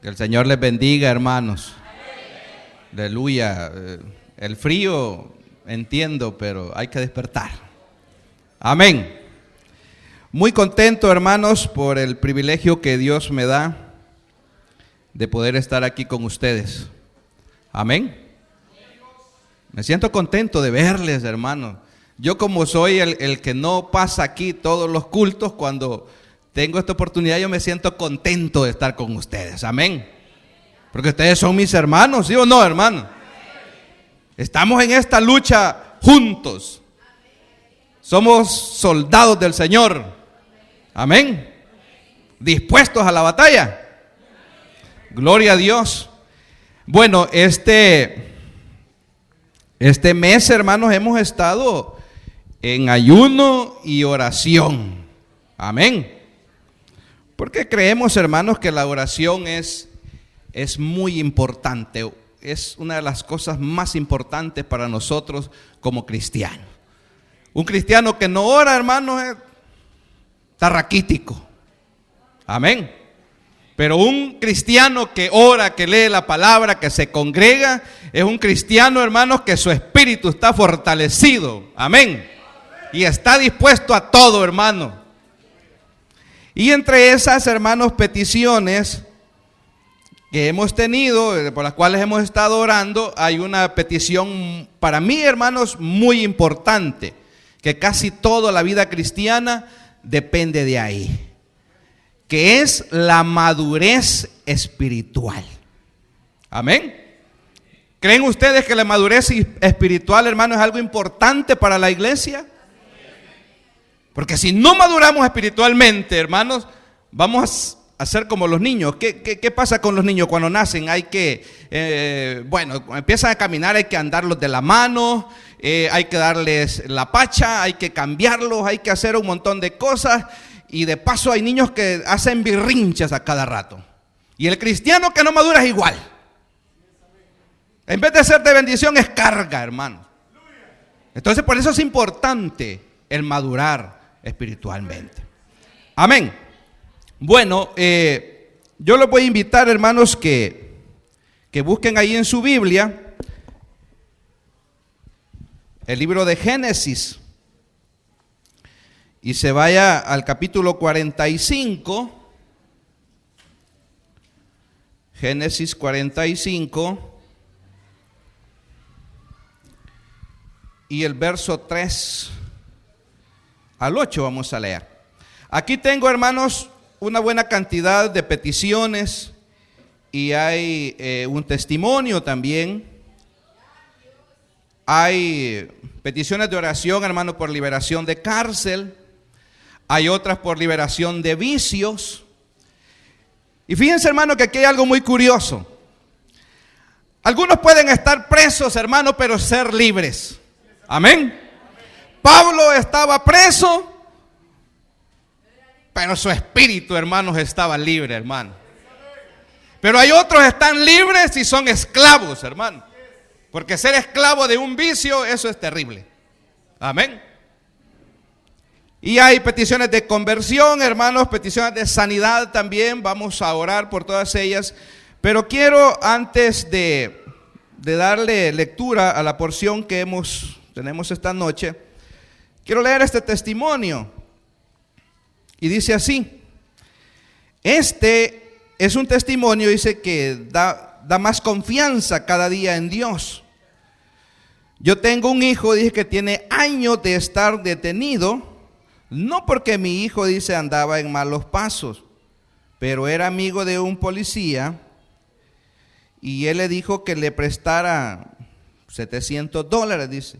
Que el Señor les bendiga, hermanos. Aleluya. El frío, entiendo, pero hay que despertar. Amén. Muy contento, hermanos, por el privilegio que Dios me da de poder estar aquí con ustedes. Amén. Me siento contento de verles, hermanos. Yo, como soy el que no pasa aquí todos los cultos, cuando tengo esta oportunidad yo me siento contento de estar con ustedes. Amén. Porque ustedes son mis hermanos, ¿sí o no, hermano? Estamos en esta lucha juntos. Somos soldados del Señor. Amén. Dispuestos a la batalla. Gloria a Dios. Bueno, este mes, hermanos, hemos estado en ayuno y oración. Amén. Porque creemos, hermanos, que la oración es muy importante. Es una de las cosas más importantes para nosotros como cristianos. Un cristiano que no ora, hermanos, está raquítico. Amén. Pero un cristiano que ora, que lee la palabra, que se congrega, es un cristiano, hermanos, que su espíritu está fortalecido. Amén. Y está dispuesto a todo, hermano. Y entre esas, hermanos, peticiones que hemos tenido, por las cuales hemos estado orando, hay una petición para mí, hermanos, muy importante, que casi toda la vida cristiana depende de ahí, que es la madurez espiritual. Amén. ¿Creen ustedes que la madurez espiritual, hermanos, es algo importante para la iglesia? Porque si no maduramos espiritualmente, hermanos, vamos a ser como los niños. ¿Qué pasa con los niños cuando nacen? Hay que, cuando empiezan a caminar hay que andarlos de la mano, hay que darles la pacha, hay que cambiarlos, hay que hacer un montón de cosas. Y de paso hay niños que hacen birrinchas a cada rato. Y el cristiano que no madura es igual. En vez de ser de bendición es carga, hermano. Entonces por eso es importante el madurar espiritualmente. Amén. Bueno, yo los voy a invitar, hermanos, que busquen ahí en su Biblia el libro de Génesis y se vaya al capítulo 45. Génesis 45 y el verso 3 al 8 vamos a leer. Aquí tengo, hermanos, una buena cantidad de peticiones y hay un testimonio también. Hay peticiones de oración, hermano, por liberación de cárcel. Hay otras por liberación de vicios. Y fíjense, hermano, que aquí hay algo muy curioso. Algunos pueden estar presos, hermano, pero ser libres. Amén. Pablo estaba preso, pero su espíritu, hermanos, estaba libre, hermano. Pero hay otros que están libres y son esclavos, hermano. Porque ser esclavo de un vicio, eso es terrible. Amén. Y hay peticiones de conversión, hermanos, peticiones de sanidad también. Vamos a orar por todas ellas. Pero quiero, antes de darle lectura a la porción que tenemos esta noche, quiero leer este testimonio. Y dice así. Este es un testimonio, dice, que da más confianza cada día en Dios. Yo tengo un hijo, dice, que tiene años de estar detenido, no porque mi hijo, dice, andaba en malos pasos, pero era amigo de un policía y él le dijo que le prestara $700, dice.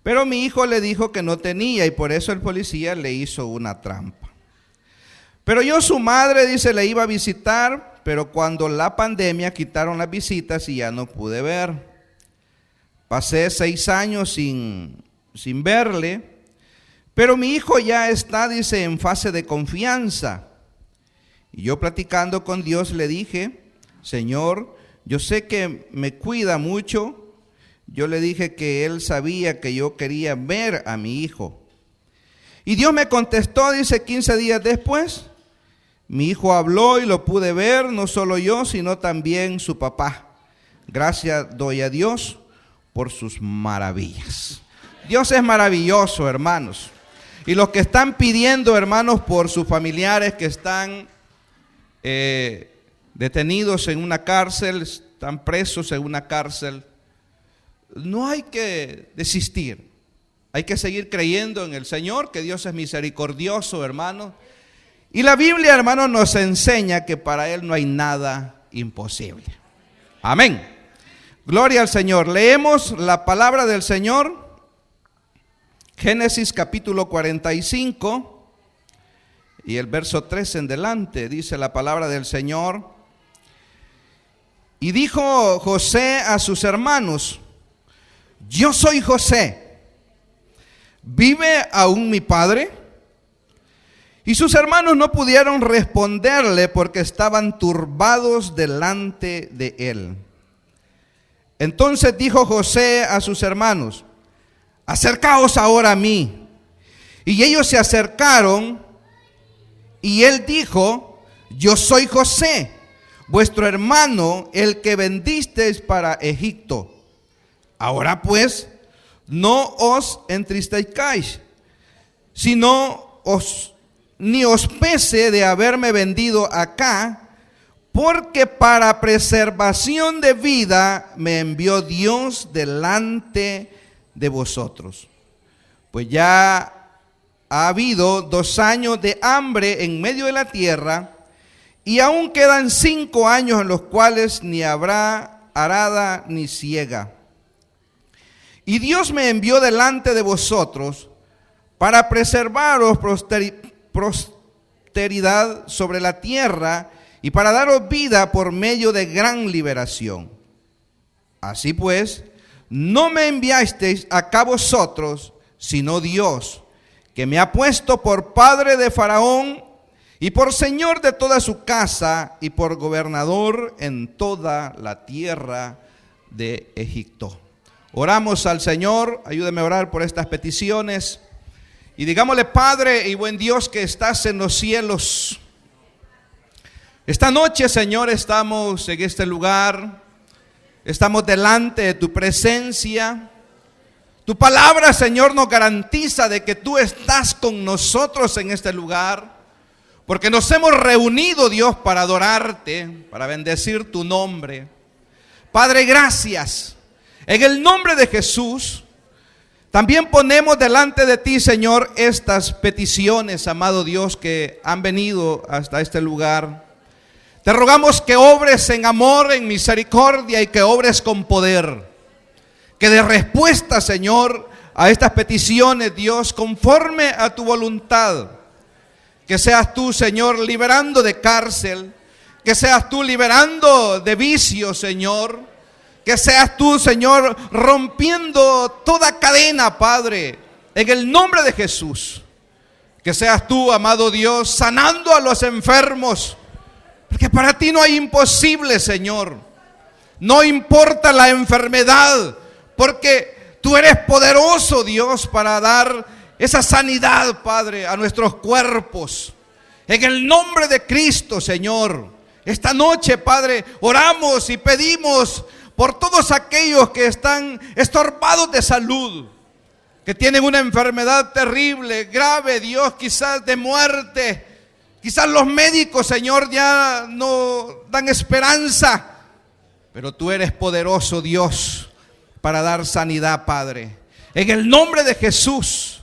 Pero mi hijo le dijo que no tenía y por eso el policía le hizo una trampa. Pero yo, su madre, dice, le iba a visitar, pero cuando la pandemia quitaron las visitas y ya no pude ver. Pasé 6 años sin verle, pero mi hijo ya está, dice, en fase de confianza. Y yo, platicando con Dios, le dije: Señor, yo sé que me cuida mucho. Yo le dije que él sabía que yo quería ver a mi hijo. Y Dios me contestó, dice, 15 días después: Mi hijo habló y lo pude ver, no solo yo, sino también su papá. Gracias doy a Dios por sus maravillas. Dios es maravilloso, hermanos. Y los que están pidiendo, hermanos, por sus familiares que están detenidos en una cárcel, están presos en una cárcel, no hay que desistir. Hay que seguir creyendo en el Señor, que Dios es misericordioso, hermanos. Y la Biblia, hermanos, nos enseña que para Él no hay nada imposible. Amén. Gloria al Señor. Leemos la palabra del Señor. Génesis capítulo 45 y el verso 3 en delante, dice la palabra del Señor. Y dijo José a sus hermanos: yo soy José, ¿vive aún mi padre? Y sus hermanos no pudieron responderle porque estaban turbados delante de él. Entonces dijo José a sus hermanos: acercaos ahora a mí. Y ellos se acercaron, y él dijo: yo soy José, vuestro hermano, el que vendisteis para Egipto. Ahora pues, no os entristezcáis, ni os pese de haberme vendido acá, porque para preservación de vida me envió Dios delante de vosotros. Pues ya ha habido 2 años de hambre en medio de la tierra, y aún quedan 5 años en los cuales ni habrá arada ni siega. Y Dios me envió delante de vosotros para preservaros posteridad sobre la tierra y para daros vida por medio de gran liberación. Así pues, no me enviasteis acá vosotros, sino Dios, que me ha puesto por padre de Faraón y por señor de toda su casa y por gobernador en toda la tierra de Egipto. Oramos al Señor, ayúdeme a orar por estas peticiones y digámosle: Padre y buen Dios que estás en los cielos, esta noche, Señor, estamos en este lugar, estamos delante de tu presencia. Tu palabra, Señor, nos garantiza de que tú estás con nosotros en este lugar, porque nos hemos reunido, Dios, para adorarte, para bendecir tu nombre. Padre, gracias. En el nombre de Jesús, también ponemos delante de ti, Señor, estas peticiones, amado Dios, que han venido hasta este lugar. Te rogamos que obres en amor, en misericordia y que obres con poder. Que dé respuesta, Señor, a estas peticiones, Dios, conforme a tu voluntad. Que seas tú, Señor, liberando de cárcel. Que seas tú liberando de vicio, Señor. Que seas tú, Señor, rompiendo toda cadena, Padre, en el nombre de Jesús. Que seas tú, amado Dios, sanando a los enfermos. Porque para ti no hay imposible, Señor. No importa la enfermedad, porque tú eres poderoso, Dios, para dar esa sanidad, Padre, a nuestros cuerpos. En el nombre de Cristo, Señor. Esta noche, Padre, oramos y pedimos por todos aquellos que están estorbados de salud, que tienen una enfermedad terrible, grave, Dios, quizás de muerte. Quizás los médicos, Señor, ya no dan esperanza, pero tú eres poderoso, Dios, para dar sanidad, Padre. En el nombre de Jesús,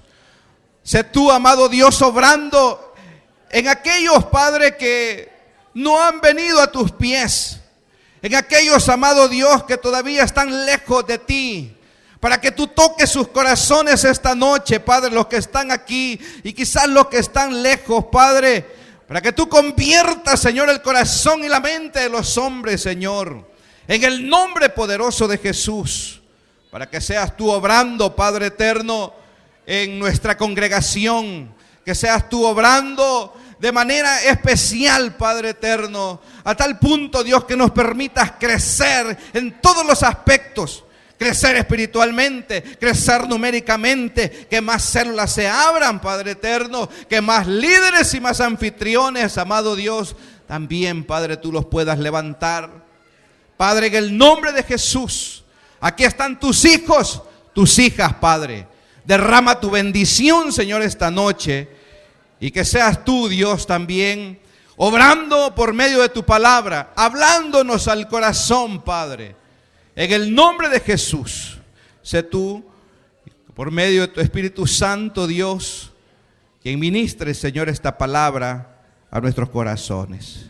sé tú, amado Dios, obrando en aquellos, Padre, que no han venido a tus pies. En aquellos, amado Dios, que todavía están lejos de ti, para que tú toques sus corazones esta noche, Padre, los que están aquí y quizás los que están lejos, Padre, para que tú conviertas, Señor, el corazón y la mente de los hombres, Señor, en el nombre poderoso de Jesús, para que seas tú obrando, Padre eterno, en nuestra congregación, que seas tú obrando de manera especial, Padre eterno, a tal punto, Dios, que nos permitas crecer en todos los aspectos, crecer espiritualmente, crecer numéricamente, que más células se abran, Padre eterno, que más líderes y más anfitriones, amado Dios, también, Padre, tú los puedas levantar. Padre, en el nombre de Jesús, aquí están tus hijos, tus hijas, Padre. Derrama tu bendición, Señor, esta noche, y que seas tú, Dios, también obrando por medio de tu palabra, hablándonos al corazón, Padre. En el nombre de Jesús, sé tú, por medio de tu Espíritu Santo, Dios, quien ministre, Señor, esta palabra a nuestros corazones.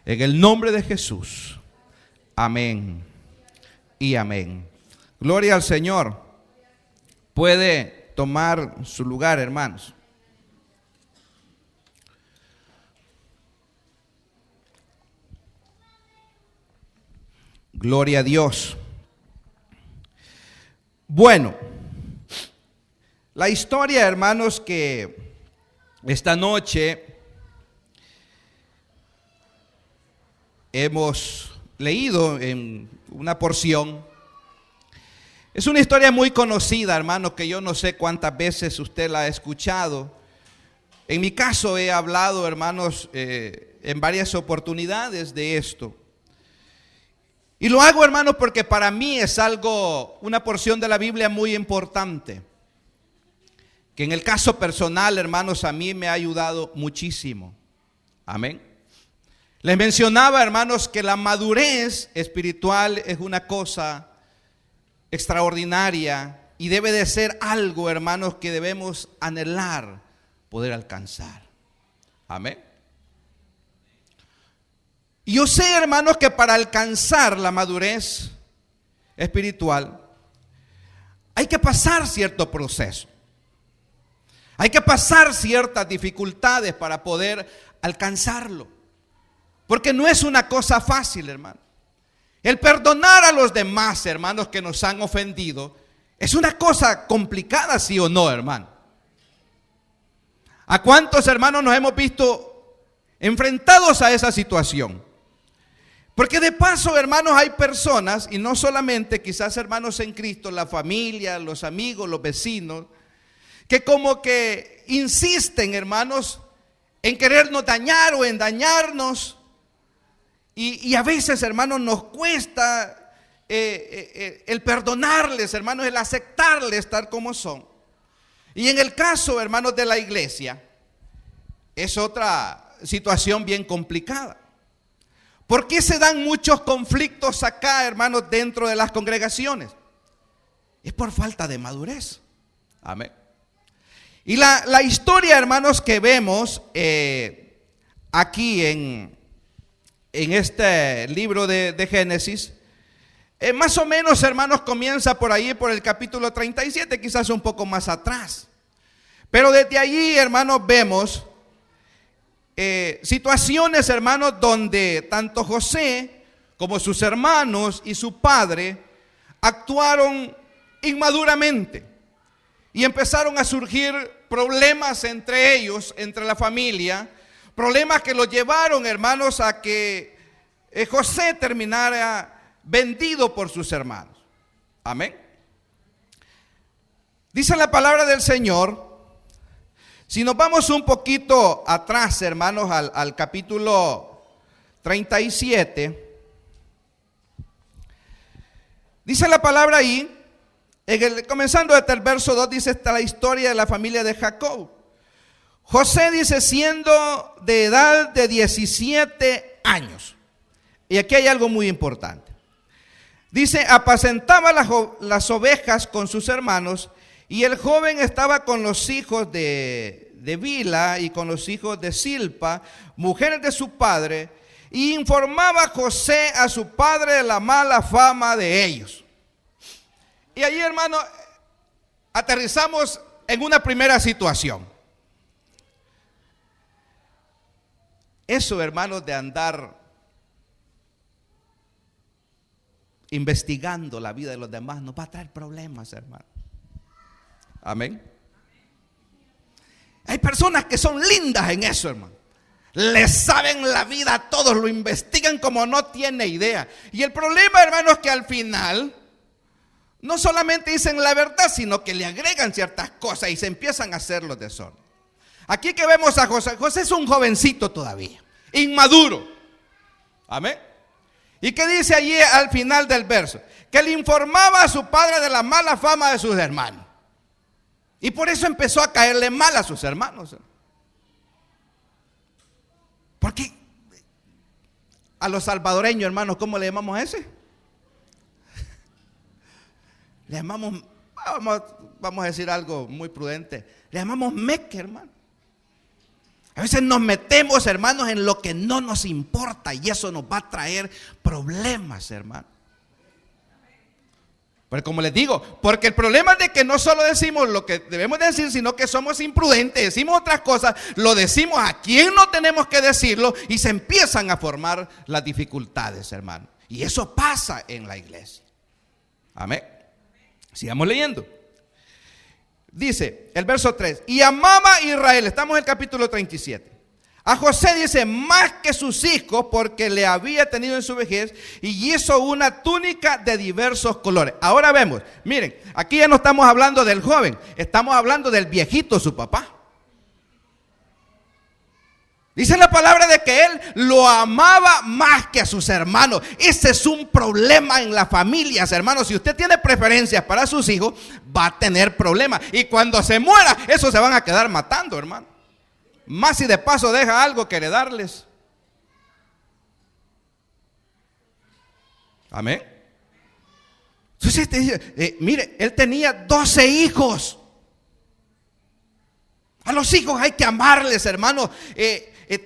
En el nombre de Jesús. Amén y amén. Gloria al Señor. Puede tomar su lugar, hermanos. Gloria a Dios. Bueno, la historia, hermanos, que esta noche hemos leído en una porción, es una historia muy conocida, hermanos, que yo no sé cuántas veces usted la ha escuchado. En mi caso he hablado, hermanos, en varias oportunidades de esto. Y lo hago, hermanos, porque para mí es algo, una porción de la Biblia muy importante, que en el caso personal, hermanos, a mí me ha ayudado muchísimo. Amén. Les mencionaba, hermanos, que la madurez espiritual es una cosa extraordinaria y debe de ser algo, hermanos, que debemos anhelar poder alcanzar. Amén. Y yo sé, hermanos, que para alcanzar la madurez espiritual hay que pasar cierto proceso. Hay que pasar ciertas dificultades para poder alcanzarlo. Porque no es una cosa fácil, hermano. El perdonar a los demás, hermanos, que nos han ofendido, es una cosa complicada, ¿sí o no, hermano? ¿A cuántos, hermanos, nos hemos visto enfrentados a esa situación? Porque de paso, hermanos, hay personas, y no solamente quizás hermanos en Cristo, la familia, los amigos, los vecinos, que como que insisten, hermanos, en querernos dañar o en dañarnos. Y a veces, hermanos, nos cuesta el perdonarles, hermanos, el aceptarles tal como son. Y en el caso, hermanos, de la iglesia, es otra situación bien complicada. ¿Por qué se dan muchos conflictos acá, hermanos, dentro de las congregaciones? Es por falta de madurez. Amén. Y la historia, hermanos, que vemos aquí en este libro de Génesis, más o menos, hermanos, comienza por ahí, por el capítulo 37, quizás un poco más atrás. Pero desde allí, hermanos, vemos situaciones, hermanos, donde tanto José como sus hermanos y su padre actuaron inmaduramente. Y empezaron a surgir problemas entre ellos, entre la familia, problemas que los llevaron, hermanos, a que José terminara vendido por sus hermanos. Amén. Dice la palabra del Señor, si nos vamos un poquito atrás, hermanos, al capítulo 37, dice la palabra ahí, comenzando desde el verso 2, dice esta la historia de la familia de Jacob. José dice, siendo de edad de 17 años. Y aquí hay algo muy importante. Dice, apacentaba las ovejas con sus hermanos, y el joven estaba con los hijos de Bila y con los hijos de Silpa, mujeres de su padre, y informaba José a su padre de la mala fama de ellos. Y allí, hermano, aterrizamos en una primera situación. Eso, hermanos, de andar investigando la vida de los demás nos va a traer problemas, hermano. Amén. Hay personas que son lindas en eso, hermano. Les saben la vida a todos, lo investigan como no tiene idea. Y el problema, hermano, es que al final no solamente dicen la verdad, sino que le agregan ciertas cosas y se empiezan a hacer los desórdenes. Aquí que vemos a José, José es un jovencito todavía, inmaduro. Amén. ¿Y qué dice allí al final del verso? Que le informaba a su padre de la mala fama de sus hermanos. Y por eso empezó a caerle mal a sus hermanos. Porque a los salvadoreños, hermanos, ¿cómo le llamamos a ese? Le llamamos, vamos a decir algo muy prudente, le llamamos meque, hermano. A veces nos metemos, hermanos, en lo que no nos importa y eso nos va a traer problemas, hermano. Pero como les digo, porque el problema es de que no solo decimos lo que debemos decir, sino que somos imprudentes, decimos otras cosas, lo decimos a quien no tenemos que decirlo y se empiezan a formar las dificultades, hermano. Y eso pasa en la iglesia. Amén. Sigamos leyendo. Dice el verso 3, y amaba a Israel, estamos en el capítulo 37. A José dice, más que sus hijos, porque le había tenido en su vejez, y hizo una túnica de diversos colores. Ahora vemos, miren, aquí ya no estamos hablando del joven, estamos hablando del viejito, su papá. Dice la palabra de que él lo amaba más que a sus hermanos. Ese es un problema en las familias, hermanos. Si usted tiene preferencias para sus hijos, va a tener problemas. Y cuando se muera, esos se van a quedar matando, hermano. Más si de paso deja algo que heredarles. Amén. Entonces dice, mire, él tenía 12 hijos. A los hijos hay que amarles, hermano.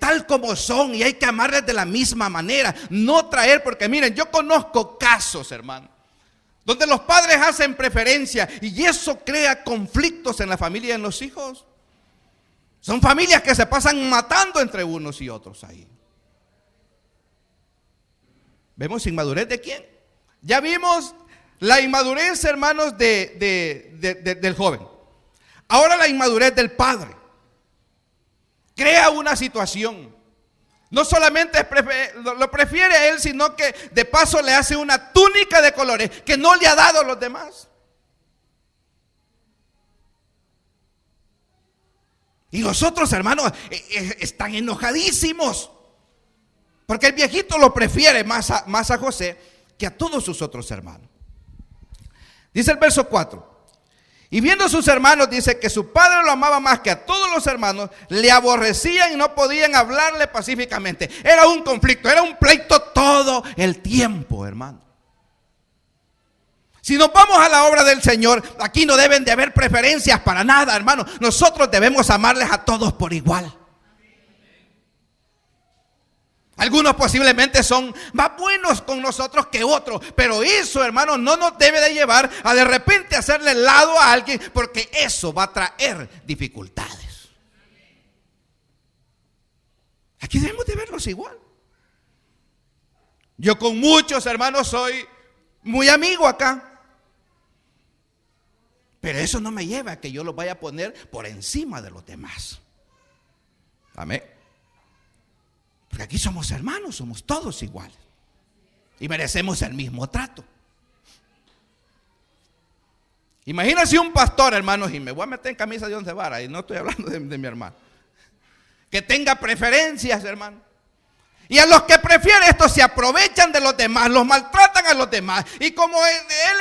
Tal como son, y hay que amarles de la misma manera, no traer, porque miren, yo conozco casos, hermano, donde los padres hacen preferencia y eso crea conflictos en la familia y en los hijos. Son familias que se pasan matando entre unos y otros ahí. ¿Vemos inmadurez de quién? Ya vimos la inmadurez, hermanos, del joven. Ahora la inmadurez del padre. Crea una situación. No solamente lo prefiere a él, sino que de paso le hace una túnica de colores que no le ha dado a los demás. Y los otros hermanos están enojadísimos. Porque el viejito lo prefiere más a José que a todos sus otros hermanos. Dice el verso 4. Y viendo a sus hermanos, dice que su padre lo amaba más que a todos los hermanos, le aborrecían y no podían hablarle pacíficamente. Era un conflicto, era un pleito todo el tiempo, hermano. Si nos vamos a la obra del Señor, aquí no deben de haber preferencias para nada, hermano. Nosotros debemos amarles a todos por igual. Algunos posiblemente son más buenos con nosotros que otros, pero eso, hermano, no nos debe de llevar a de repente hacerle lado a alguien, porque eso va a traer dificultades. Aquí debemos de verlos igual. Yo con muchos hermanos soy muy amigo acá, pero eso no me lleva a que yo los vaya a poner por encima de los demás. Amén. Porque aquí somos hermanos, somos todos iguales y merecemos el mismo trato. Imagínense un pastor, hermanos, y me voy a meter en camisa de 11 varas, y no estoy hablando de mi hermano, que tenga preferencias, hermano. Y a los que prefiere esto se aprovechan de los demás, los maltratan a los demás. Y como él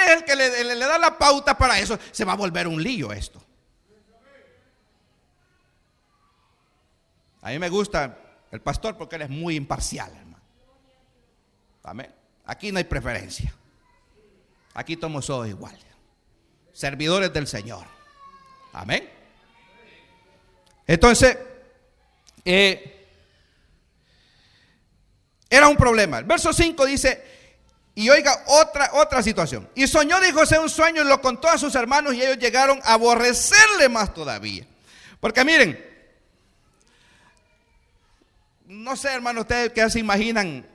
es el que le da la pauta para eso, se va a volver un lío esto. A mí me gusta el pastor porque él es muy imparcial, hermano. Amén. Aquí no hay preferencia. Aquí somos todos iguales. Servidores del Señor. Amén. Entonces, era un problema. El verso 5 dice, y oiga otra situación. Y soñó de José un sueño y lo contó a sus hermanos y ellos llegaron a aborrecerle más todavía. Porque miren, no sé, hermano, ustedes qué se imaginan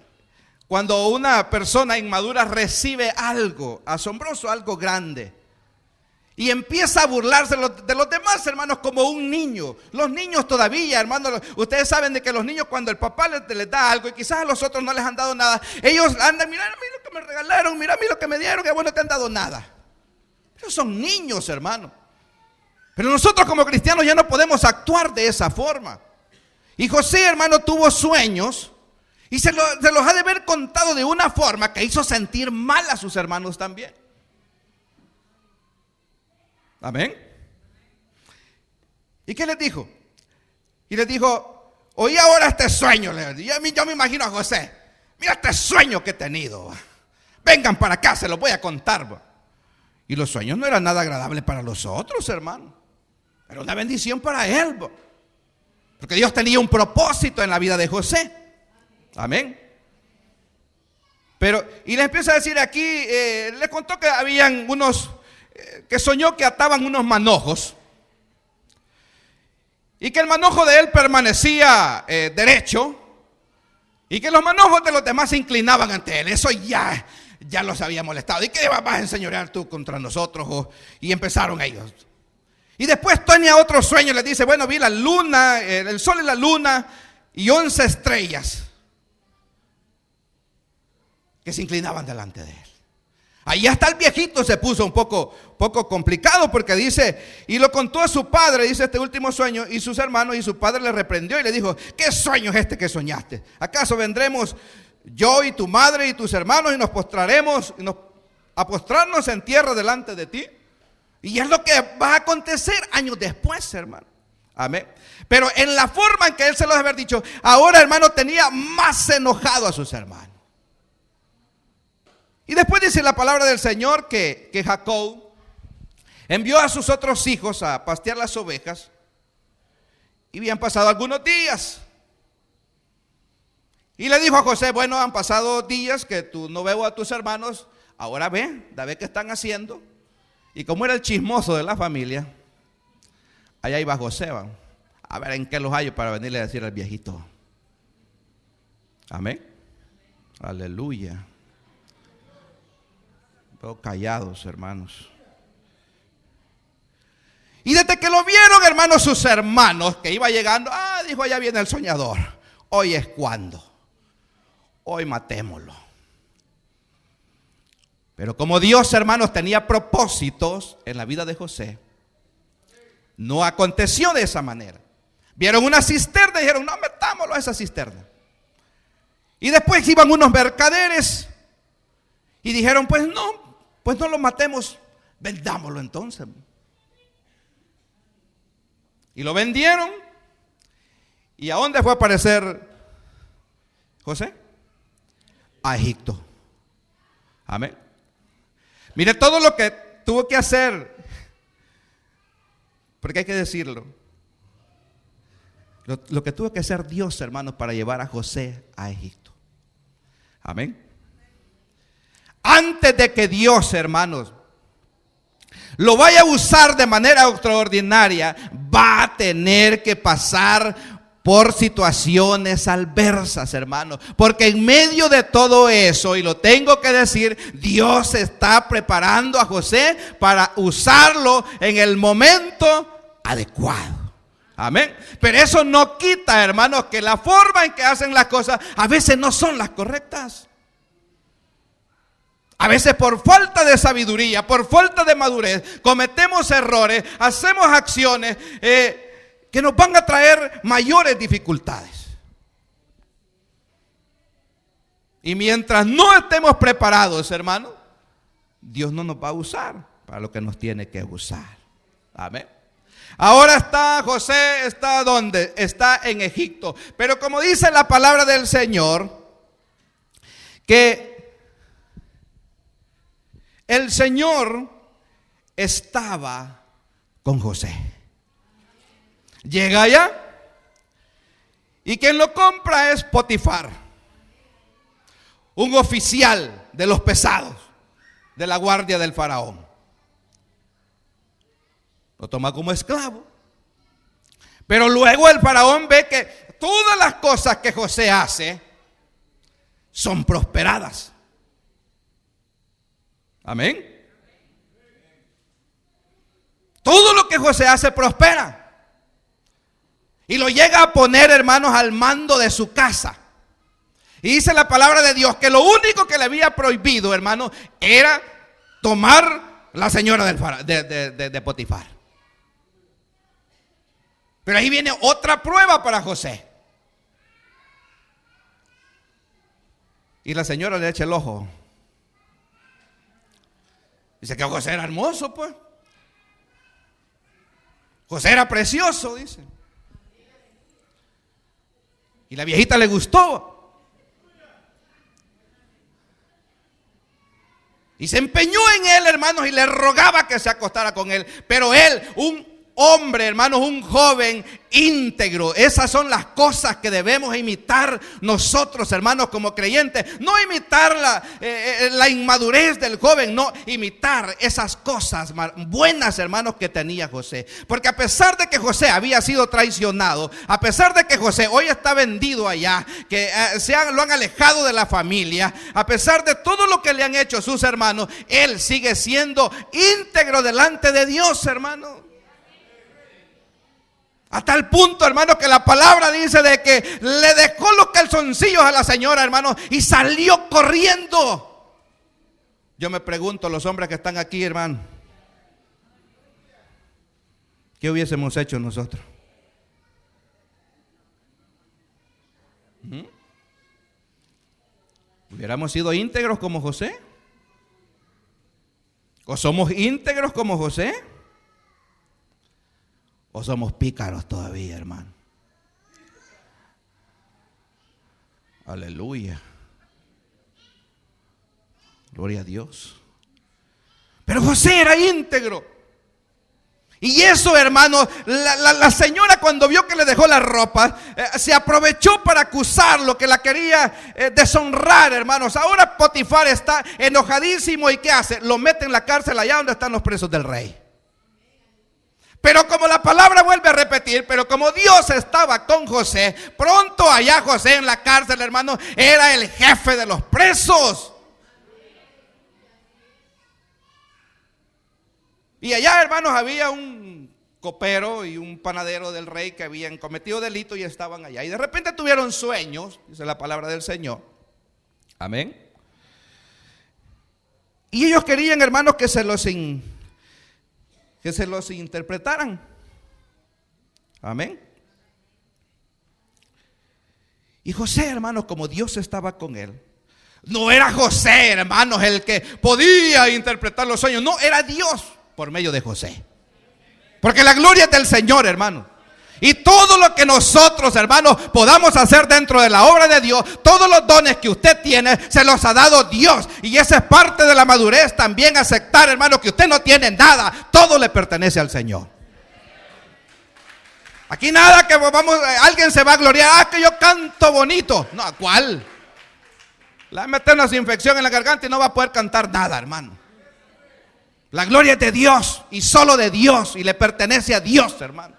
cuando una persona inmadura recibe algo asombroso, algo grande, y empieza a burlarse de los demás, hermanos, como un niño. Los niños todavía, hermanos, ustedes saben de que los niños, cuando el papá les da algo y quizás a los otros no les han dado nada, ellos andan, mira a mí lo que me regalaron, mira a mí lo que me dieron, que bueno, no te han dado nada. Ellos son niños, hermano. Pero nosotros como cristianos ya no podemos actuar de esa forma. Y José, hermano, tuvo sueños y se los ha de haber contado de una forma que hizo sentir mal a sus hermanos también. Amén. ¿Y qué les dijo? Y les dijo, oí ahora este sueño. Yo me imagino a José. Mira este sueño que he tenido. Vengan para acá, se los voy a contar. Y los sueños no eran nada agradables para los otros, hermano. Era una bendición para él. Porque Dios tenía un propósito en la vida de José. Amén. Y les empieza a decir aquí, les contó que habían unos, que soñó que ataban unos manojos. Y que el manojo de él permanecía derecho. Y que los manojos de los demás se inclinaban ante él. Eso ya los había molestado. ¿Y qué vas a enseñorear tú contra nosotros? Y empezaron ellos. Y después tenía otro sueño. Les dice, bueno, vi la luna, el sol y la luna y 11 estrellas que se inclinaban delante de él. Ahí hasta el viejito se puso un poco complicado, porque dice, y lo contó a su padre, dice este último sueño, y sus hermanos, y su padre le reprendió y le dijo, ¿qué sueño es este que soñaste? ¿Acaso vendremos yo y tu madre y tus hermanos y nos postraremos a postrarnos en tierra delante de ti? Y es lo que va a acontecer años después, hermano. Amén. Pero en la forma en que él se los había dicho, ahora, hermano, tenía más enojado a sus hermanos. Y después dice la palabra del Señor que Jacob envió a sus otros hijos a pastear las ovejas. Y habían pasado algunos días. Y le dijo a José, bueno, han pasado días que tú no veo a tus hermanos. Ahora ve qué están haciendo. Y como era el chismoso de la familia, allá iba José, a ver en qué los hallo para venirle a decir al viejito. Amén. Aleluya. Todos callados, hermanos. Y desde que lo vieron, hermanos, sus hermanos, que iba llegando, dijo, allá viene el soñador. Hoy es cuando. Hoy matémoslo. Pero como Dios, hermanos, tenía propósitos en la vida de José, no aconteció de esa manera. Vieron una cisterna y dijeron, no, metámoslo a esa cisterna. Y después iban unos mercaderes y dijeron, pues no lo matemos, vendámoslo entonces. Y lo vendieron. ¿Y a dónde fue a aparecer José? A Egipto. Amén. Mire todo lo que tuvo que hacer, porque hay que decirlo, lo que tuvo que hacer Dios, hermanos, para llevar a José a Egipto. Amén. Antes de que Dios, hermanos, lo vaya a usar de manera extraordinaria, va a tener que pasar por situaciones adversas, hermanos. Porque en medio de todo eso, y lo tengo que decir, Dios está preparando a José para usarlo en el momento adecuado. Amén. Pero eso no quita, hermanos, que la forma en que hacen las cosas a veces no son las correctas. A veces por falta de sabiduría, por falta de madurez, cometemos errores, hacemos acciones que nos van a traer mayores dificultades. Y mientras no estemos preparados, hermano, Dios no nos va a usar para lo que nos tiene que usar. Amén. Ahora José está ¿dónde? Está en Egipto. Pero como dice la palabra del Señor, que el Señor estaba con José. Llega allá y quien lo compra es Potifar, un oficial de los pesados de la guardia del faraón. Lo toma como esclavo. Pero luego el faraón ve que todas las cosas que José hace son prosperadas. Amén. Todo lo que José hace prospera. Y lo llega a poner, hermanos, al mando de su casa. Y dice la palabra de Dios que lo único que le había prohibido, hermanos, era tomar la señora de Potifar. Pero ahí viene otra prueba para José. Y la señora le echa el ojo. Dice que José era hermoso, pues. José era precioso, dice. Y la viejita le gustó. Y se empeñó en él, hermanos, y le rogaba que se acostara con él. Pero él, un hombre, hermanos, un joven íntegro. Esas son las cosas que debemos imitar nosotros, hermanos, como creyentes. No imitar la inmadurez del joven, no, imitar esas cosas buenas, hermanos, que tenía José. Porque a pesar de que José había sido traicionado, a pesar de que José hoy está vendido allá, que lo han alejado de la familia, a pesar de todo lo que le han hecho sus hermanos, él sigue siendo íntegro delante de Dios, hermano. A tal punto, hermano, que la palabra dice de que le dejó los calzoncillos a la señora, hermano, y salió corriendo. Yo me pregunto, los hombres que están aquí, hermano, ¿qué hubiésemos hecho nosotros? ¿Hubiéramos sido íntegros como José? ¿O somos íntegros como José? ¿O somos pícaros todavía, hermano? Aleluya. Gloria a Dios. Pero José era íntegro. Y eso, hermano, la señora cuando vio que le dejó la ropa, se aprovechó para acusarlo, que la quería deshonrar, hermanos. Ahora Potifar está enojadísimo y ¿qué hace? Lo mete en la cárcel allá donde están los presos del rey. Pero como la palabra vuelve a repetir, pero como Dios estaba con José, pronto allá José en la cárcel, hermano, era el jefe de los presos. Y allá, hermanos, había un copero y un panadero del rey que habían cometido delito y estaban allá. Y de repente tuvieron sueños, dice la palabra del Señor. Amén. Y ellos querían, hermanos, que se los interpretaran. Amén. Y José, hermanos, como Dios estaba con él, no era José, hermanos, el que podía interpretar los sueños, no, era Dios por medio de José. Porque la gloria es del Señor, hermano. Y todo lo que nosotros, hermanos, podamos hacer dentro de la obra de Dios, todos los dones que usted tiene, se los ha dado Dios. Y esa es parte de la madurez también, aceptar, hermanos, que usted no tiene nada. Todo le pertenece al Señor. Aquí nada que alguien se va a gloriar. Que yo canto bonito. No, ¿cuál? Le va a meter una infección en la garganta y no va a poder cantar nada, hermano. La gloria es de Dios y solo de Dios. Y le pertenece a Dios, hermano.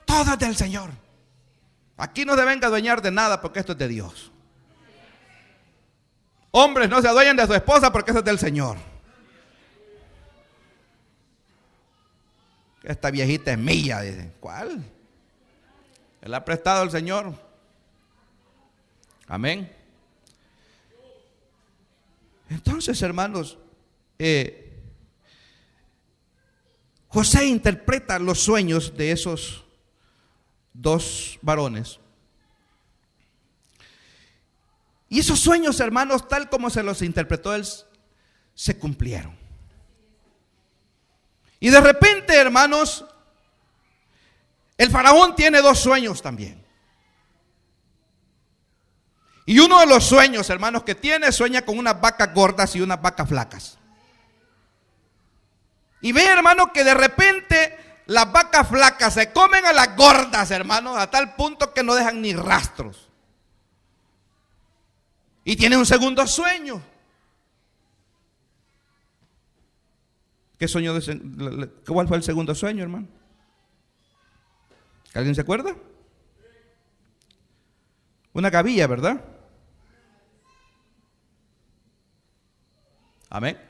Todo es del Señor. Aquí no se venga a adueñar de nada porque esto es de Dios. Hombres, no se adueñen de su esposa porque eso es del Señor. Esta viejita es mía, dicen. ¿Cuál? Él ha prestado al Señor. Amén. Entonces, hermanos, José interpreta los sueños de esos dos varones. Y esos sueños, hermanos, tal como se los interpretó él, se cumplieron. Y de repente, hermanos, el faraón tiene dos sueños también. Y uno de los sueños, hermanos, que tiene, sueña con unas vacas gordas y unas vacas flacas. Y ve, hermano, que de repente las vacas flacas se comen a las gordas, hermanos, a tal punto que no dejan ni rastros. Y tiene un segundo sueño. ¿Cuál fue el segundo sueño, hermano? ¿Alguien se acuerda? Una gavilla, ¿verdad? Amén.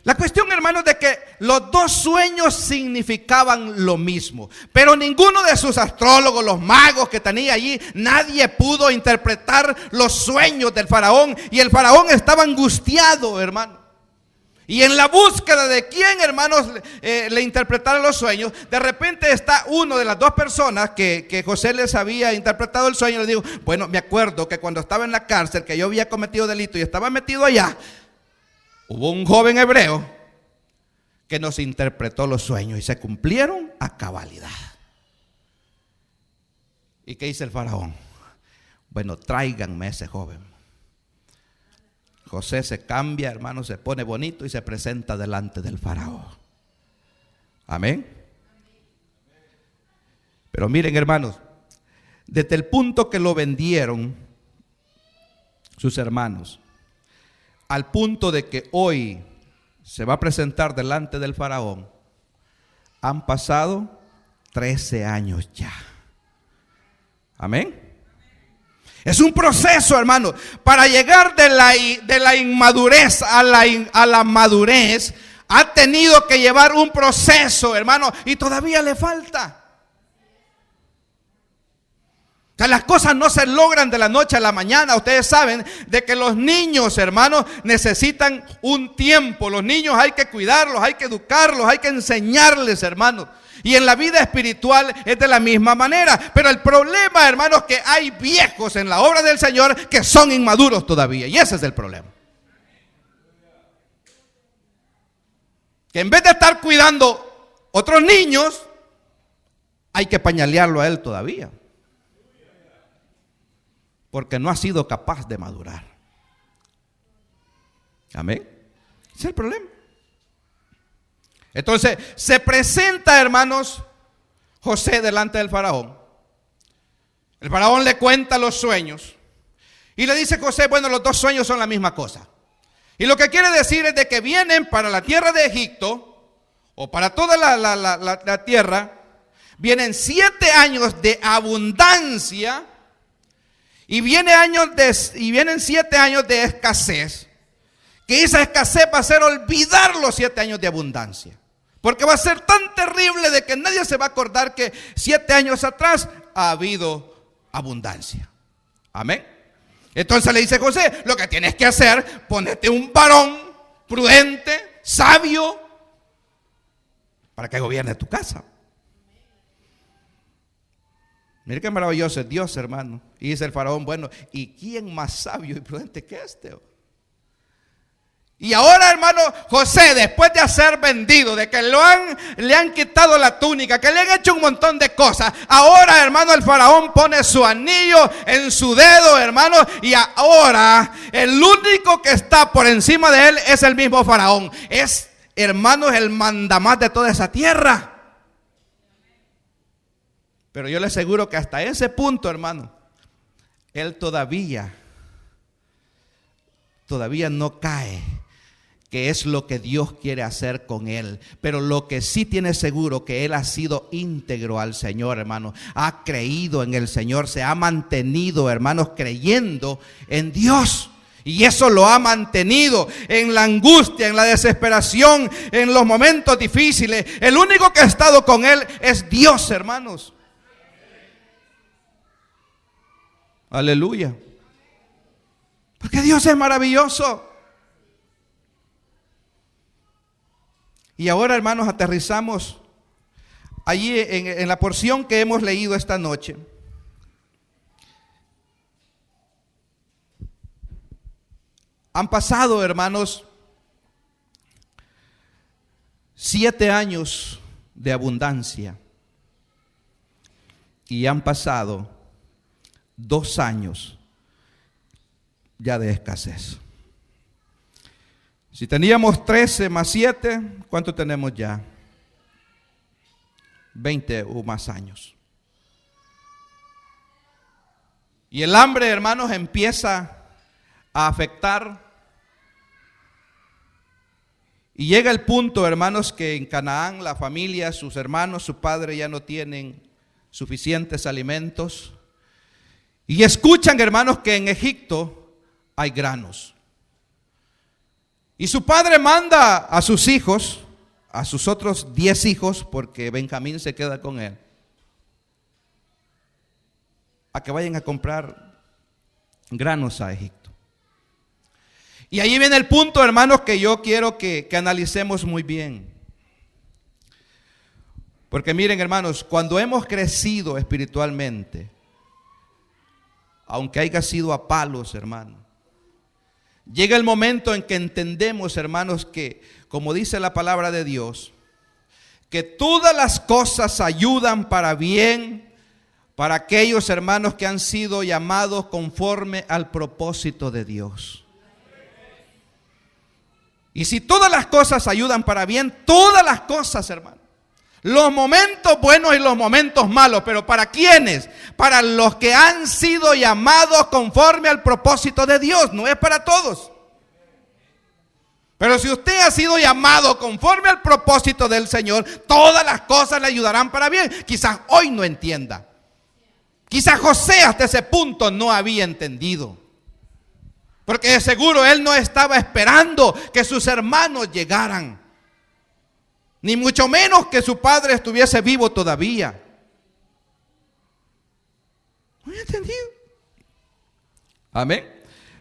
La cuestión, hermanos, de que los dos sueños significaban lo mismo, pero ninguno de sus astrólogos, los magos que tenía allí, nadie pudo interpretar los sueños del faraón, y el faraón estaba angustiado, hermano. Y en la búsqueda de quién, hermanos, le interpretara los sueños, de repente está uno de las dos personas que José les había interpretado el sueño. Le digo, bueno, me acuerdo que cuando estaba en la cárcel, que yo había cometido delito y estaba metido allá, hubo un joven hebreo que nos interpretó los sueños y se cumplieron a cabalidad. ¿Y qué dice el faraón? Bueno, tráiganme a ese joven. José se cambia, hermano, se pone bonito y se presenta delante del faraón. Amén. Pero miren, hermanos, desde el punto que lo vendieron sus hermanos, al punto de que hoy se va a presentar delante del faraón, han pasado 13 años ya. Amén. Es un proceso, hermano, para llegar de la inmadurez a la madurez. Ha tenido que llevar un proceso, hermano, y todavía le falta. O sea, las cosas no se logran de la noche a la mañana. Ustedes saben de que los niños, hermanos, necesitan un tiempo. Los niños hay que cuidarlos, hay que educarlos, hay que enseñarles, hermanos. Y en la vida espiritual es de la misma manera. Pero el problema, hermanos, es que hay viejos en la obra del Señor que son inmaduros todavía. Y ese es el problema. Que en vez de estar cuidando otros niños, hay que pañalearlo a él todavía. Porque no ha sido capaz de madurar. Amén. Ese es el problema. Entonces, se presenta, hermanos, José delante del faraón. El faraón le cuenta los sueños. Y le dice José, bueno, los dos sueños son la misma cosa. Y lo que quiere decir es de que vienen para la tierra de Egipto, o para toda la tierra, vienen 7 años de abundancia, y vienen 7 años de escasez. Que esa escasez va a hacer olvidar los 7 años de abundancia. Porque va a ser tan terrible de que nadie se va a acordar que 7 años atrás ha habido abundancia. Amén. Entonces le dice José, lo que tienes que hacer, ponete un varón prudente, sabio, para que gobierne tu casa. Mire qué maravilloso es Dios, hermano. Y dice el faraón, bueno, ¿y quién más sabio y prudente que este? Y ahora, hermano, José, después de ser vendido, de que le han quitado la túnica, que le han hecho un montón de cosas, ahora, hermano, el faraón pone su anillo en su dedo, hermano, y ahora el único que está por encima de él es el mismo faraón. Es, hermano, el mandamás de toda esa tierra. Pero yo le aseguro que hasta ese punto, hermano, él todavía no cae que es lo que Dios quiere hacer con él. Pero lo que sí tiene seguro, que él ha sido íntegro al Señor, hermano. Ha creído en el Señor, se ha mantenido, hermanos, creyendo en Dios. Y eso lo ha mantenido en la angustia, en la desesperación, en los momentos difíciles. El único que ha estado con él es Dios, hermanos. Aleluya. Porque Dios es maravilloso. Y ahora, hermanos, aterrizamos allí en la porción que hemos leído esta noche. Han pasado, hermanos, 7 años de abundancia. Y han pasado 2 años ya de escasez. Si teníamos 13 más 7, ¿cuánto tenemos ya? 20 o más años. Y el hambre, hermanos, empieza a afectar. Y llega el punto, hermanos, que en Canaán la familia, sus hermanos, su padre ya no tienen suficientes alimentos. Y escuchan, hermanos, que en Egipto hay granos. Y su padre manda a sus hijos, a sus otros 10 hijos, porque Benjamín se queda con él, a que vayan a comprar granos a Egipto. Y ahí viene el punto, hermanos, que yo quiero que analicemos muy bien. Porque miren, hermanos, cuando hemos crecido espiritualmente, aunque haya sido a palos, hermanos, llega el momento en que entendemos, hermanos, que, como dice la palabra de Dios, que todas las cosas ayudan para bien para aquellos hermanos que han sido llamados conforme al propósito de Dios. Y si todas las cosas ayudan para bien, todas las cosas, hermano, los momentos buenos y los momentos malos, pero ¿para quiénes? Para los que han sido llamados conforme al propósito de Dios, no es para todos. Pero si usted ha sido llamado conforme al propósito del Señor, todas las cosas le ayudarán para bien. Quizás hoy no entienda. Quizás José hasta ese punto no había entendido. Porque de seguro él no estaba esperando que sus hermanos llegaran. Ni mucho menos que su padre estuviese vivo todavía. ¿No había entendido? Amén.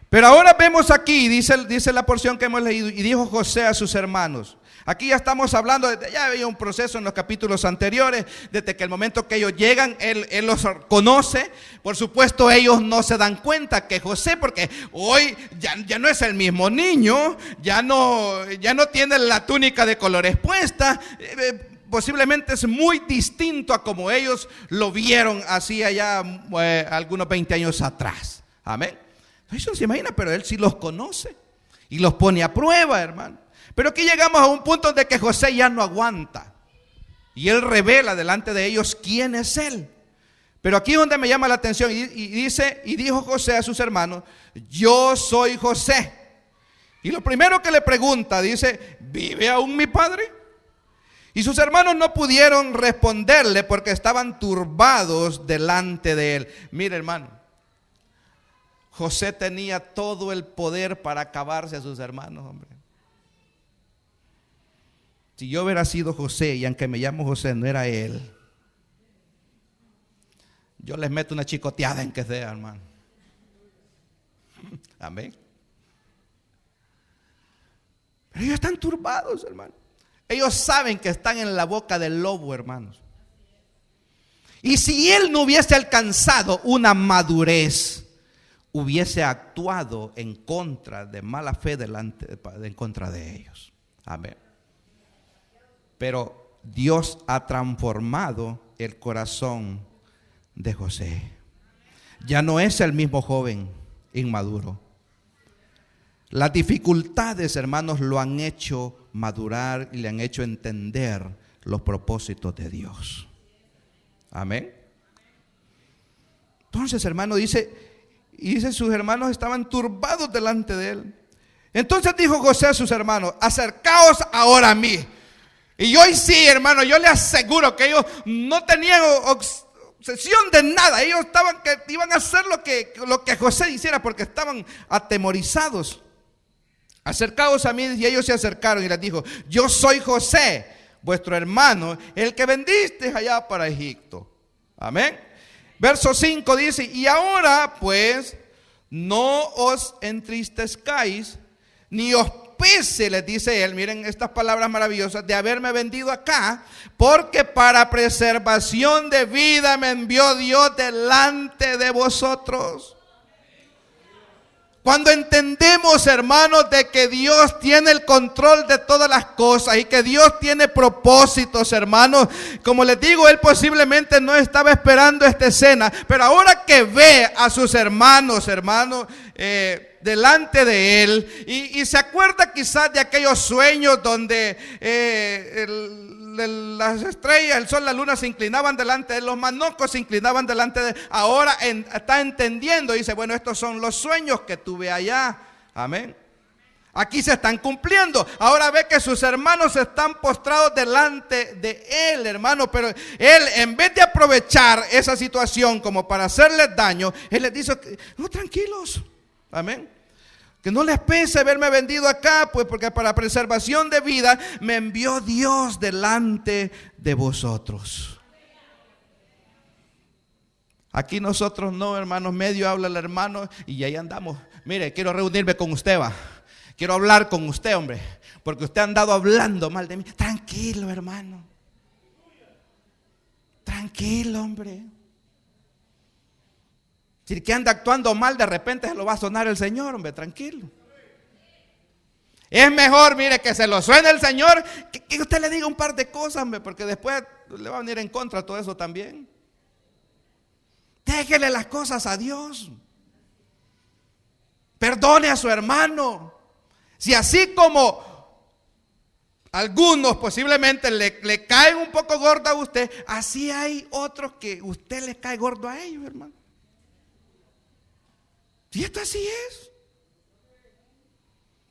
Pero ahora vemos aquí, dice la porción que hemos leído, y dijo José a sus hermanos. Aquí ya estamos hablando, ya había un proceso en los capítulos anteriores, desde que el momento que ellos llegan, él los conoce. Por supuesto, ellos no se dan cuenta que José, porque hoy ya no es el mismo niño, ya no tiene la túnica de colores puesta, posiblemente es muy distinto a como ellos lo vieron hacía ya algunos 20 años atrás. Amén. Eso no se imagina, pero él sí los conoce y los pone a prueba, hermano. Pero aquí llegamos a un punto de que José ya no aguanta y él revela delante de ellos quién es él. Pero aquí es donde me llama la atención y dijo José a sus hermanos: yo soy José. Y lo primero que le pregunta, dice: ¿vive aún mi padre? Y sus hermanos no pudieron responderle porque estaban turbados delante de él. Mire, hermano, José tenía todo el poder para acabarse a sus hermanos, hombre. Si yo hubiera sido José, y aunque me llamo José, no era él, yo les meto una chicoteada en que sea, hermano. Amén. Pero ellos están turbados, hermano. Ellos saben que están en la boca del lobo, hermanos. Y si él no hubiese alcanzado una madurez, hubiese actuado en contra de mala fe en contra de ellos. Amén. Pero Dios ha transformado el corazón de José. Ya no es el mismo joven inmaduro. Las dificultades, hermanos, lo han hecho madurar y le han hecho entender los propósitos de Dios. Amén. Entonces, hermano, dice sus hermanos estaban turbados delante de él. Entonces dijo José a sus hermanos: acercaos ahora a mí. Y hoy sí, hermano, yo le aseguro que ellos no tenían obsesión de nada. Ellos iban a hacer lo que José hiciera, porque estaban atemorizados. Acercaos a mí. Y ellos se acercaron y les dijo: yo soy José, vuestro hermano, el que vendiste allá para Egipto. Amén. Verso 5 dice: y ahora pues no os entristezcáis, ni os pese, les dice él, miren estas palabras maravillosas, de haberme vendido acá, porque para preservación de vida me envió Dios delante de vosotros. Cuando entendemos, hermanos, de que Dios tiene el control de todas las cosas y que Dios tiene propósitos, hermanos, como les digo, él posiblemente no estaba esperando esta escena, pero ahora que ve a sus hermanos, delante de él, y se acuerda quizás de aquellos sueños donde las estrellas, el sol, la luna se inclinaban delante de él, los manojos se inclinaban delante de él. Ahora está entendiendo, dice: bueno, estos son los sueños que tuve allá. Amén. Aquí se están cumpliendo. Ahora ve que sus hermanos están postrados delante de él, hermano. Pero él, en vez de aprovechar esa situación como para hacerles daño, él les dice: no, tranquilos. Amén. Que no les pese haberme vendido acá, pues porque para preservación de vida me envió Dios delante de vosotros. Aquí nosotros no, hermanos, medio habla el hermano y ahí andamos. Mire, quiero reunirme con usted, va. Quiero hablar con usted, hombre, porque usted ha andado hablando mal de mí. Tranquilo, hermano. Tranquilo, hombre. Si el que anda actuando mal, de repente se lo va a sonar el Señor, hombre, tranquilo. Es mejor, mire, que se lo suene el Señor, que usted le diga un par de cosas, hombre, porque después le va a venir en contra todo eso también. Déjele las cosas a Dios. Perdone a su hermano. Si así como algunos posiblemente le caen un poco gordo a usted, así hay otros que usted les cae gordo a ellos, hermano. Y esto así es.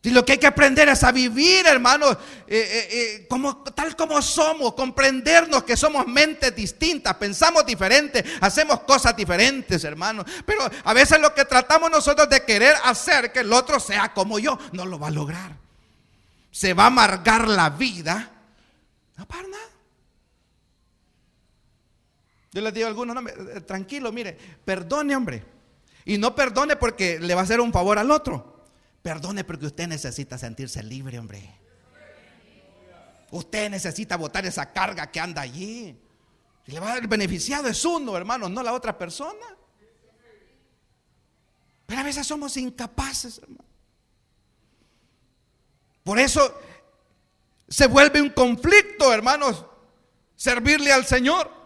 Y lo que hay que aprender es a vivir, hermanos, tal como somos, comprendernos que somos mentes distintas, pensamos diferente, hacemos cosas diferentes, hermanos. Pero a veces lo que tratamos nosotros de querer hacer que el otro sea como yo, no lo va a lograr. Se va a amargar la vida, no para nada. Yo les digo a algunos, no, tranquilo, mire, perdone, hombre. Y no perdone porque le va a hacer un favor al otro. Perdone porque usted necesita sentirse libre, hombre. Usted necesita botar esa carga que anda allí. Y le va a dar el beneficiado es uno, hermano, no la otra persona. Pero a veces somos incapaces, hermano. Por eso se vuelve un conflicto, hermanos, servirle al Señor.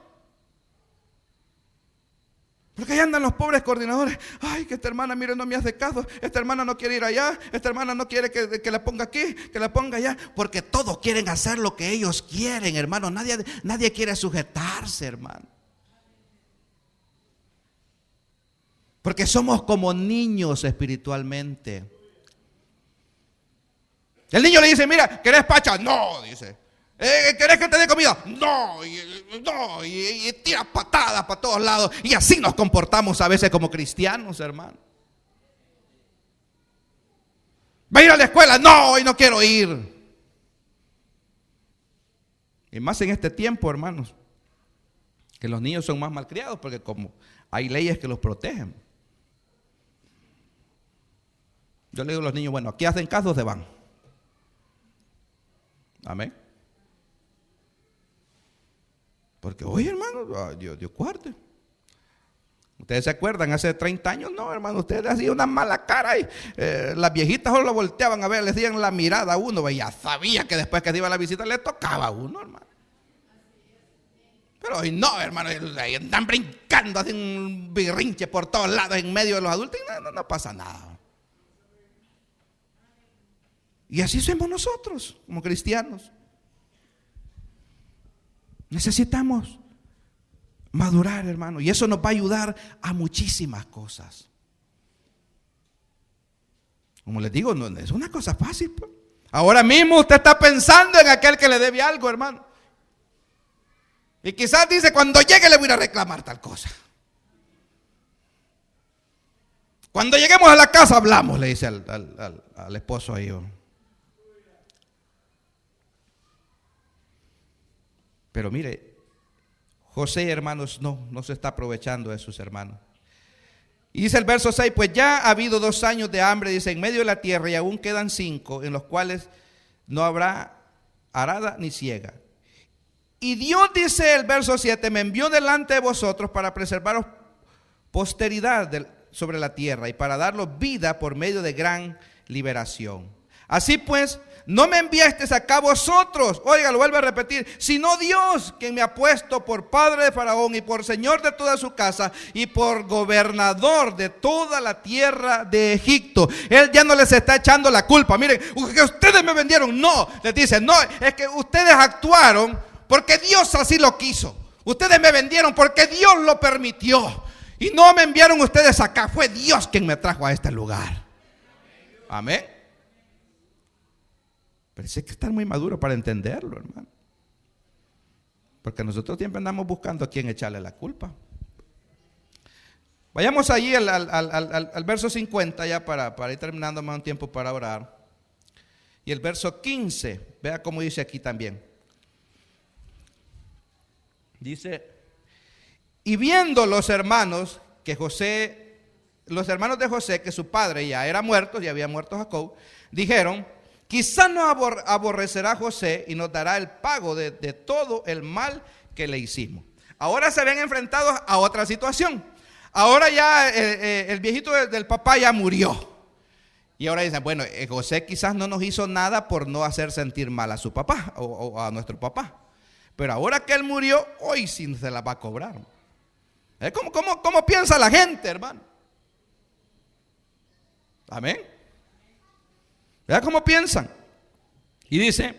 Porque ahí andan los pobres coordinadores. Ay, que esta hermana, mire, no me hace caso. Esta hermana no quiere ir allá. Esta hermana no quiere que la ponga aquí, que la ponga allá. Porque todos quieren hacer lo que ellos quieren, hermano. Nadie quiere sujetarse, hermano. Porque somos como niños espiritualmente. El niño le dice, mira, ¿querés pacha? No, dice. ¿Querés que te dé comida? No, y tira patadas para todos lados. Y así nos comportamos a veces como cristianos, hermano. ¿Va a ir a la escuela? No, hoy no quiero ir. Y más en este tiempo, hermanos, que los niños son más malcriados porque como hay leyes que los protegen. Yo le digo a los niños, bueno, aquí hacen caso, se van. Amén. Porque hoy, hermano, Dios guarde. Ustedes se acuerdan, hace 30 años, no, hermano, ustedes hacían una mala cara y las viejitas solo lo volteaban a ver, les dieron la mirada a uno, ya sabía que después que se iba a la visita le tocaba a uno, hermano. Pero hoy no, hermano, están brincando, hacen un birrinche por todos lados en medio de los adultos y no pasa nada. Y así somos nosotros, como cristianos. Necesitamos madurar, hermano, y eso nos va a ayudar a muchísimas cosas. Como les digo, no es una cosa fácil, pues. Ahora mismo usted está pensando en aquel que le debe algo, hermano. Y quizás dice, cuando llegue le voy a ir a reclamar tal cosa. Cuando lleguemos a la casa hablamos, le dice al esposo ahí. Pero mire, José, hermanos, no se está aprovechando de sus hermanos. Y dice el verso 6, pues ya ha habido 2 años de hambre, dice, en medio de la tierra, y aún quedan 5, en los cuales no habrá arada ni siega. Y Dios, dice el verso 7, me envió delante de vosotros para preservaros posteridad sobre la tierra y para daros vida por medio de gran liberación. Así pues, no me enviasteis acá vosotros, oiga, lo vuelvo a repetir, sino Dios, quien me ha puesto por padre de Faraón y por señor de toda su casa y por gobernador de toda la tierra de Egipto. Él ya no les está echando la culpa. Miren, que ustedes me vendieron. No, les dice, no, es que ustedes actuaron porque Dios así lo quiso. Ustedes me vendieron porque Dios lo permitió. Y no me enviaron ustedes acá, fue Dios quien me trajo a este lugar. Amén. Pero sí hay que estar muy maduro para entenderlo, hermano. Porque nosotros siempre andamos buscando a quién echarle la culpa. Vayamos allí al verso 50 ya para ir terminando más un tiempo para orar. Y el verso 15, vea cómo dice aquí también. Dice, y viendo los hermanos de José, que su padre ya era muerto, ya había muerto Jacob, dijeron, quizás nos aborrecerá José y nos dará el pago de todo el mal que le hicimos. Ahora se ven enfrentados a otra situación. Ahora ya el viejito del papá ya murió. Y ahora dicen, bueno, José quizás no nos hizo nada por no hacer sentir mal a su papá o a nuestro papá. Pero ahora que él murió, hoy sí se la va a cobrar. ¿Cómo piensa la gente, hermano? Amén. ¿Verdad cómo piensan? Y dice,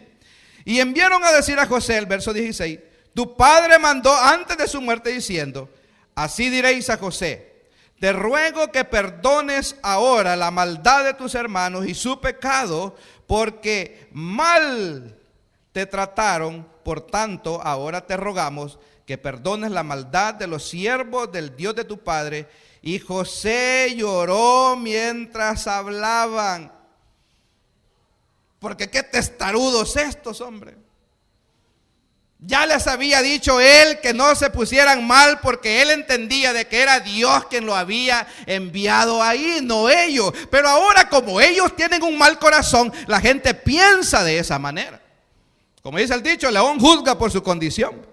y enviaron a decir a José, el verso 16, tu padre mandó antes de su muerte diciendo, así diréis a José, te ruego que perdones ahora la maldad de tus hermanos y su pecado, porque mal te trataron, por tanto ahora te rogamos que perdones la maldad de los siervos del Dios de tu padre. Y José lloró mientras hablaban. Porque qué testarudos estos, hombre. Ya les había dicho él que no se pusieran mal porque él entendía de que era Dios quien lo había enviado ahí, no ellos. Pero ahora como ellos tienen un mal corazón, la gente piensa de esa manera. Como dice el dicho, el león juzga por su condición.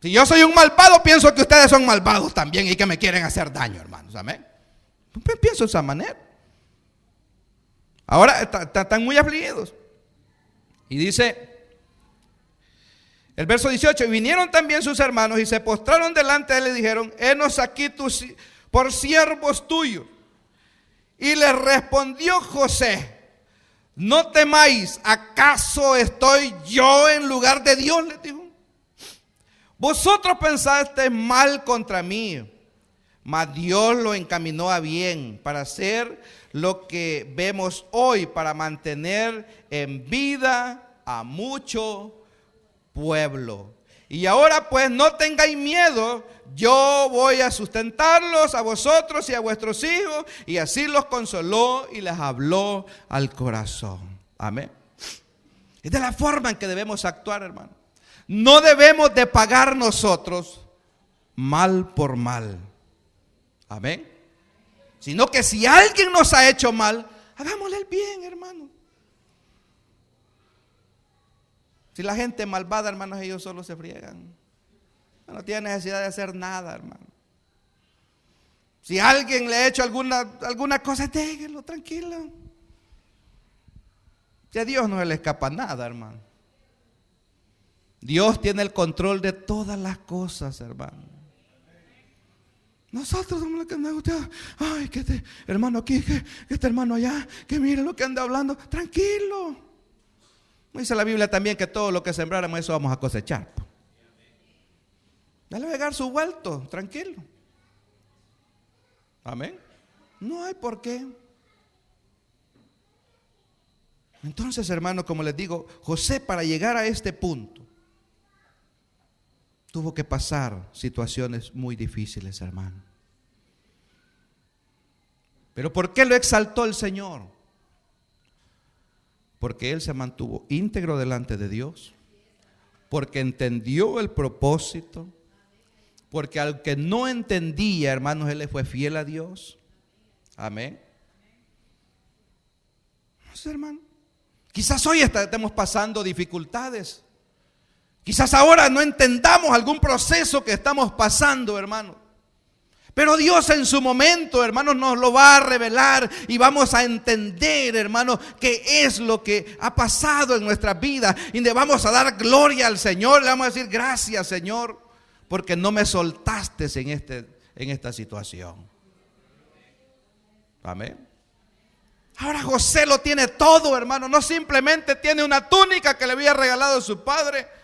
Si yo soy un malvado, pienso que ustedes son malvados también y que me quieren hacer daño, hermanos. Amén. Pienso de esa manera. Ahora están muy afligidos. Y dice el verso 18, y vinieron también sus hermanos y se postraron delante de él y dijeron, henos aquí por siervos tuyos. Y le respondió José, no temáis, ¿acaso estoy yo en lugar de Dios? Les dijo. Vosotros pensaste mal contra mí, mas Dios lo encaminó a bien para hacer lo que vemos hoy, para mantener en vida a mucho pueblo. Y ahora pues no tengáis miedo, yo voy a sustentarlos a vosotros y a vuestros hijos. Y así los consoló y les habló al corazón. Amén. Es de la forma en que debemos actuar, hermano. No debemos de pagar nosotros mal por mal. Amén. Sino que si alguien nos ha hecho mal, hagámosle el bien, hermano. Si la gente malvada, hermanos, ellos solo se friegan. No tienen necesidad de hacer nada, hermano. Si alguien le ha hecho alguna cosa, déjenlo, tranquilo. Si a Dios no se le escapa nada, hermano. Dios tiene el control de todas las cosas, hermano. Nosotros somos los que andamos, ay, que este hermano aquí, que este hermano allá, que mire lo que anda hablando. Tranquilo. Dice la Biblia también que todo lo que sembráramos, eso vamos a cosechar. Dale a pegar su vuelto, tranquilo. Amén. No hay por qué. Entonces, hermano, como les digo, José, para llegar a este punto, tuvo que pasar situaciones muy difíciles, hermano. Pero ¿por qué lo exaltó el Señor? Porque él se mantuvo íntegro delante de Dios, porque entendió el propósito, porque al que no entendía, hermanos, él le fue fiel a Dios. Amén. Entonces, hermano, quizás hoy estemos pasando dificultades. Quizás ahora no entendamos algún proceso que estamos pasando, hermano. Pero Dios en su momento, hermanos, nos lo va a revelar y vamos a entender, hermanos, qué es lo que ha pasado en nuestra vida. Y le vamos a dar gloria al Señor, le vamos a decir gracias, Señor, porque no me soltaste en esta situación. Amén. Ahora José lo tiene todo, hermano. No simplemente tiene una túnica que le había regalado su padre.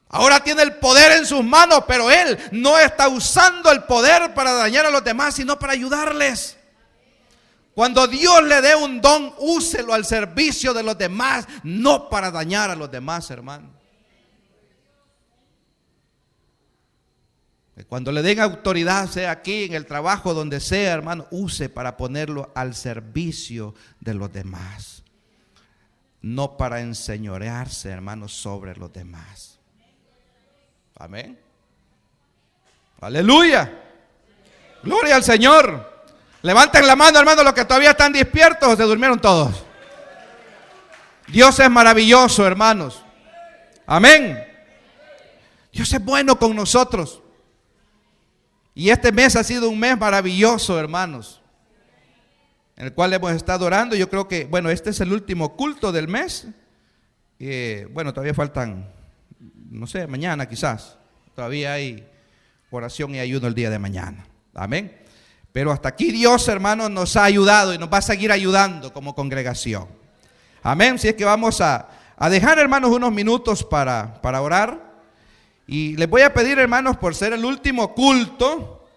Ahora tiene el poder en sus manos, pero él no está usando el poder para dañar a los demás, sino para ayudarles. Cuando Dios le dé un don, úselo al servicio de los demás, no para dañar a los demás, hermano. Cuando le den autoridad, sea aquí, en el trabajo, donde sea, hermano, use para ponerlo al servicio de los demás. No para enseñorearse, hermano, sobre los demás. Amén. Aleluya. Gloria al Señor. Levanten la mano, hermano, los que todavía están despiertos o se durmieron todos. Dios es maravilloso, hermanos. Amén. Dios es bueno con nosotros. Y este mes ha sido un mes maravilloso, hermanos, en el cual hemos estado orando. Yo creo que, bueno, este es el último culto del mes. Bueno, todavía faltan, no sé, mañana quizás. Todavía hay oración y ayuno el día de mañana. Amén. Pero hasta aquí Dios, hermanos, nos ha ayudado y nos va a seguir ayudando como congregación. Amén. Si es que vamos a dejar, hermanos, unos minutos para orar. Y les voy a pedir, hermanos, por ser el último culto,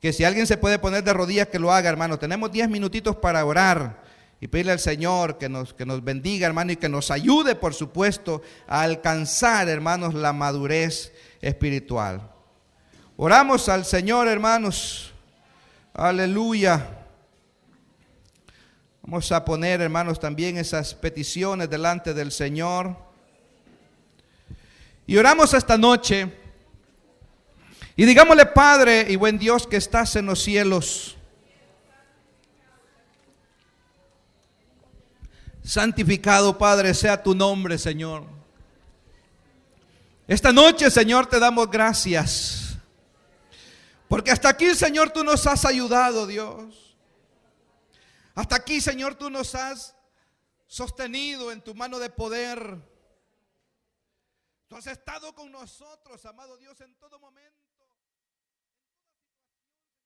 que si alguien se puede poner de rodillas, que lo haga, hermano. Tenemos 10 minutitos para orar y pedirle al Señor que nos bendiga, hermano, y que nos ayude, por supuesto, a alcanzar, hermanos, la madurez espiritual. Oramos al Señor, hermanos. Aleluya. Vamos a poner, hermanos, también esas peticiones delante del Señor. Y oramos esta noche y digámosle: Padre y buen Dios que estás en los cielos, santificado, Padre, sea tu nombre, Señor. Esta noche, Señor, te damos gracias, porque hasta aquí, Señor, tú nos has ayudado, Dios. Hasta aquí, Señor, tú nos has sostenido en tu mano de poder. Tú has estado con nosotros, amado Dios, en todo momento.